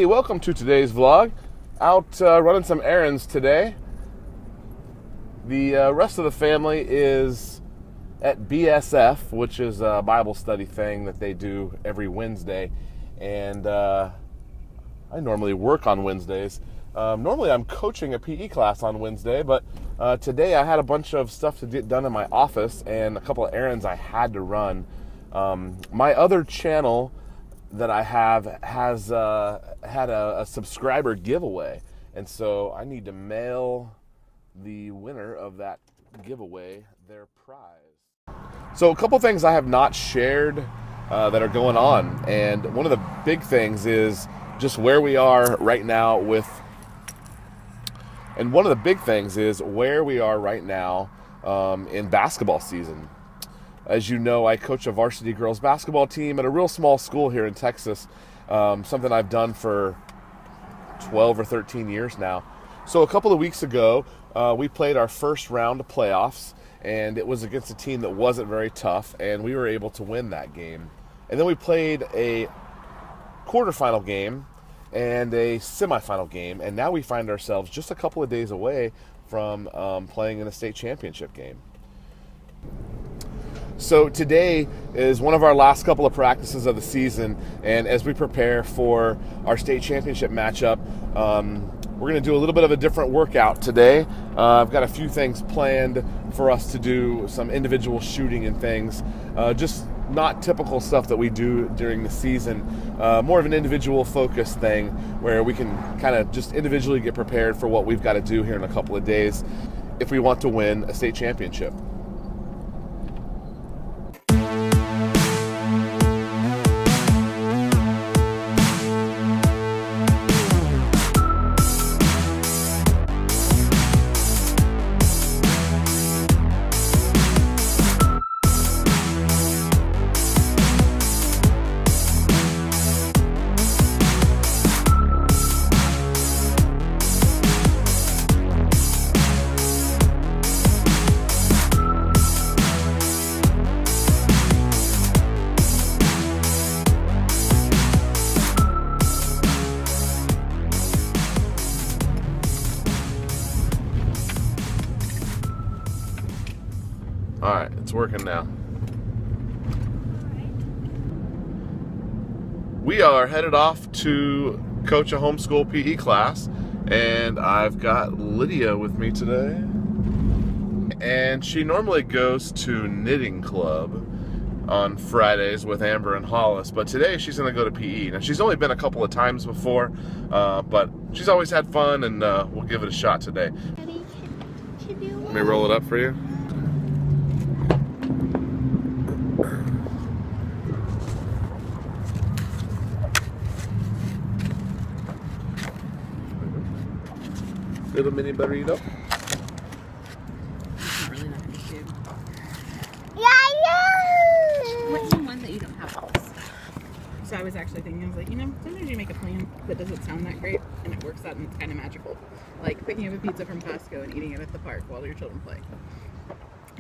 Hey, welcome to today's vlog. Out running some errands today. The rest of the family is at BSF, which is a Bible study thing that they do every Wednesday. And I normally work on Wednesdays. Normally I'm coaching a PE class on Wednesday, but today I had a bunch of stuff to get done in my office and a couple of errands I had to run. My other channel that I have has had a subscriber giveaway, and so I need to mail the winner of that giveaway their prize. So a couple things I have not shared that are going on, and one of the big things is just where we are right now in basketball season. As you know, I coach a varsity girls basketball team at a real small school here in Texas, something I've done for 12 or 13 years now. So a couple of weeks ago, we played our first round of playoffs, and it was against a team that wasn't very tough, and we were able to win that game. And then we played a quarterfinal game and a semifinal game, and now we find ourselves just a couple of days away from playing in a state championship game. So today is one of our last couple of practices of the season, and as we prepare for our state championship matchup, we're going to do a little bit of a different workout today. I've got a few things planned for us to do, some individual shooting and things, just not typical stuff that we do during the season, more of an individual focus thing where we can kind of just individually get prepared for what we've got to do here in a couple of days if we want to win a state championship. All right, it's working now. We are headed off to coach a homeschool PE class, and I've got Lydia with me today. And she normally goes to knitting club on Fridays with Amber and Hollis, but today she's gonna go to PE. Now, she's only been a couple of times before, but she's always had fun, and we'll give it a shot today. Let me roll it up for you. Little mini burrito. It's really not an issue. Yeah. What's the one that you don't have else? So I was actually thinking, I was like, sometimes you make a plan that doesn't sound that great, and it works out and it's kind of magical. Like picking up a pizza from Costco and eating it at the park while your children play.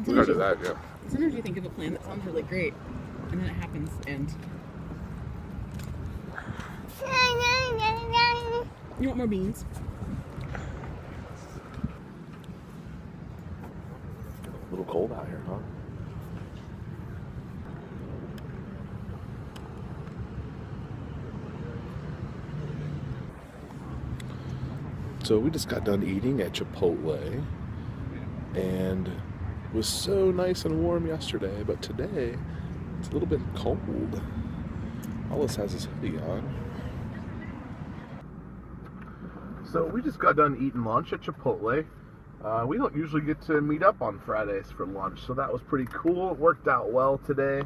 We heard of that, yeah. Sometimes you think of a plan that sounds really great, and then it happens, and... You want more beans? A little cold out here, huh? So we just got done eating at Chipotle, and it was so nice and warm yesterday, but today it's a little bit cold. Hollis has his hoodie on. So we just got done eating lunch at Chipotle. We don't usually get to meet up on Fridays for lunch, so that was pretty cool. It worked out well today.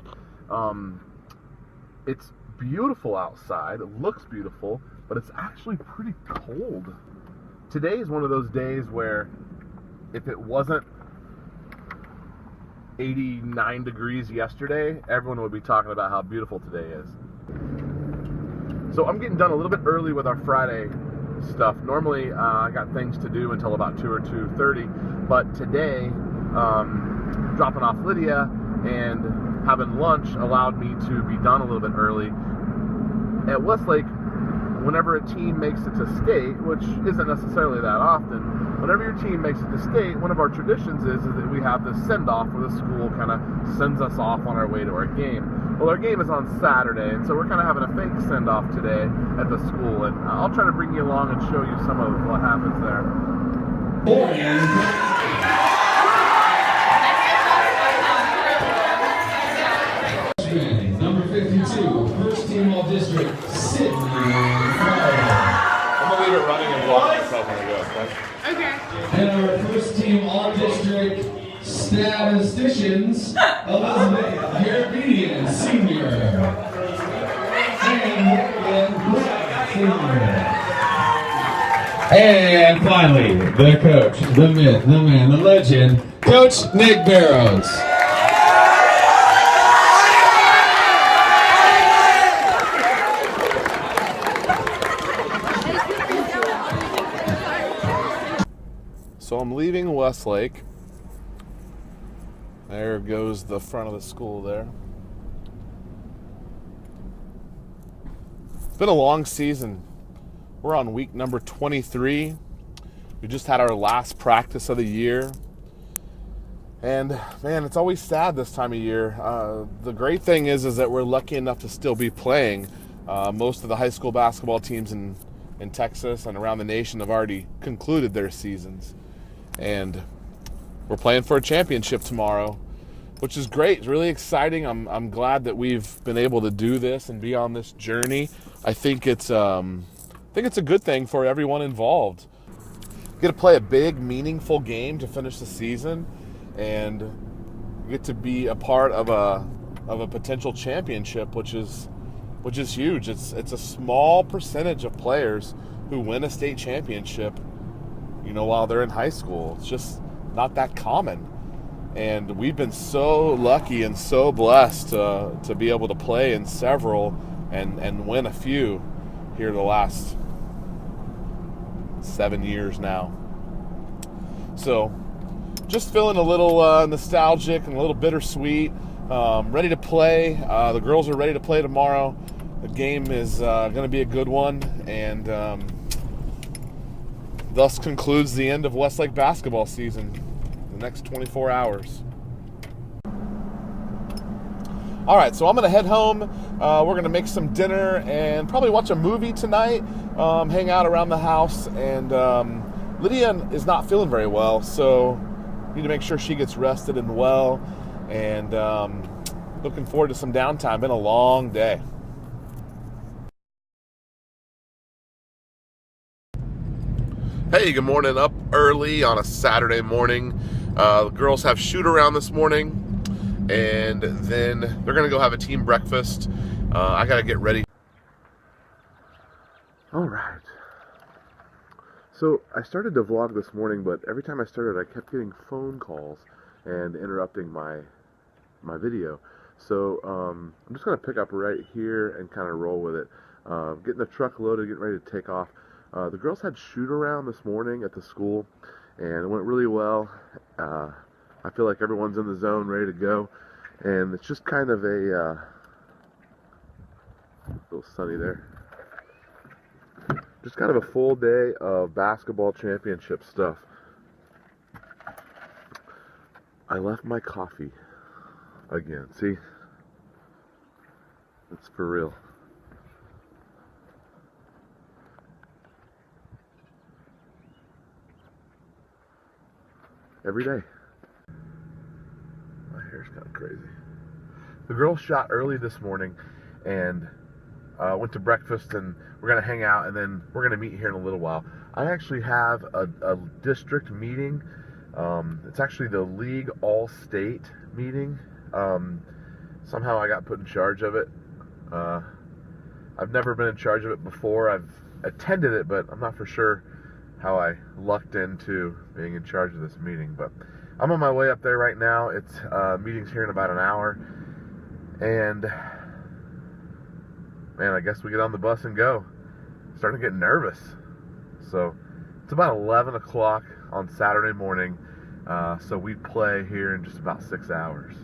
It's beautiful outside. It looks beautiful, but it's actually pretty cold. Today is one of those days where if it wasn't 89 degrees yesterday, everyone would be talking about how beautiful today is. So I'm getting done a little bit early with our Friday stuff. Normally I got things to do until about 2 or 2:30, but today dropping off Lydia and having lunch allowed me to be done a little bit early. At Westlake, whenever a team makes it to state, which isn't necessarily that often, whenever your team makes it to state, one of our traditions is that we have this send-off where the school kind of sends us off on our way to our game. Well, our game is on Saturday, and so we're kind of having a fake send-off today at the school, and I'll try to bring you along and show you some of what happens there. Number 52, first team all district, Sydney. I'm gonna leave it running and block myself when I go, okay? And our first team all district statisticians, Elizabeth Garabedian, senior. And Brett, senior. And finally, the coach, the myth, the man, the legend, Coach Nick Barrows. So I'm leaving Westlake. There goes the front of the school there. It's been a long season. We're on week number 23. We just had our last practice of the year. And man, it's always sad this time of year. The great thing is that we're lucky enough to still be playing. Most of the high school basketball teams in Texas and around the nation have already concluded their seasons. And we're playing for a championship tomorrow, which is great. It's really exciting. I'm glad that we've been able to do this and be on this journey. I think it's a good thing for everyone involved. Get to play a big, meaningful game to finish the season, and get to be a part of a potential championship, which is huge. It's a small percentage of players who win a state championship, while they're in high school. It's just not that common. And we've been so lucky and so blessed to be able to play in several and win a few here the last 7 years now. So just feeling a little nostalgic and a little bittersweet. Ready to play. The girls are ready to play tomorrow. The game is going to be a good one, and thus concludes the end of Westlake basketball season. The next 24 hours. All right, so I'm gonna head home. We're gonna make some dinner and probably watch a movie tonight, hang out around the house. And Lydia is not feeling very well, so need to make sure she gets rested and well. And looking forward to some downtime. Been a long day. Hey, good morning. Up early on a Saturday morning. The girls have shoot around this morning, and then they're gonna go have a team breakfast. I gotta get ready. All right. So I started to vlog this morning, but every time I started, I kept getting phone calls and interrupting my video. So I'm just gonna pick up right here and kind of roll with it. Getting the truck loaded, getting ready to take off. The girls had shoot around this morning at the school, and it went really well. I feel like everyone's in the zone, ready to go, and it's just kind of a little sunny there. Just kind of a full day of basketball championship stuff. I left my coffee again. See, it's for real. Every day. My hair's kind of crazy. The girls shot early this morning and went to breakfast, and we're going to hang out, and then we're going to meet here in a little while. I actually have a district meeting. It's actually the league all-state meeting. Somehow I got put in charge of it. I've never been in charge of it before. I've attended it, but I'm not for sure how I lucked into being in charge of this meeting. But I'm on my way up there right now. It's meeting's here in about an hour, and man, I guess we get on the bus and go. Starting to get nervous. So it's about 11 o'clock on Saturday morning, so we play here in just about 6 hours.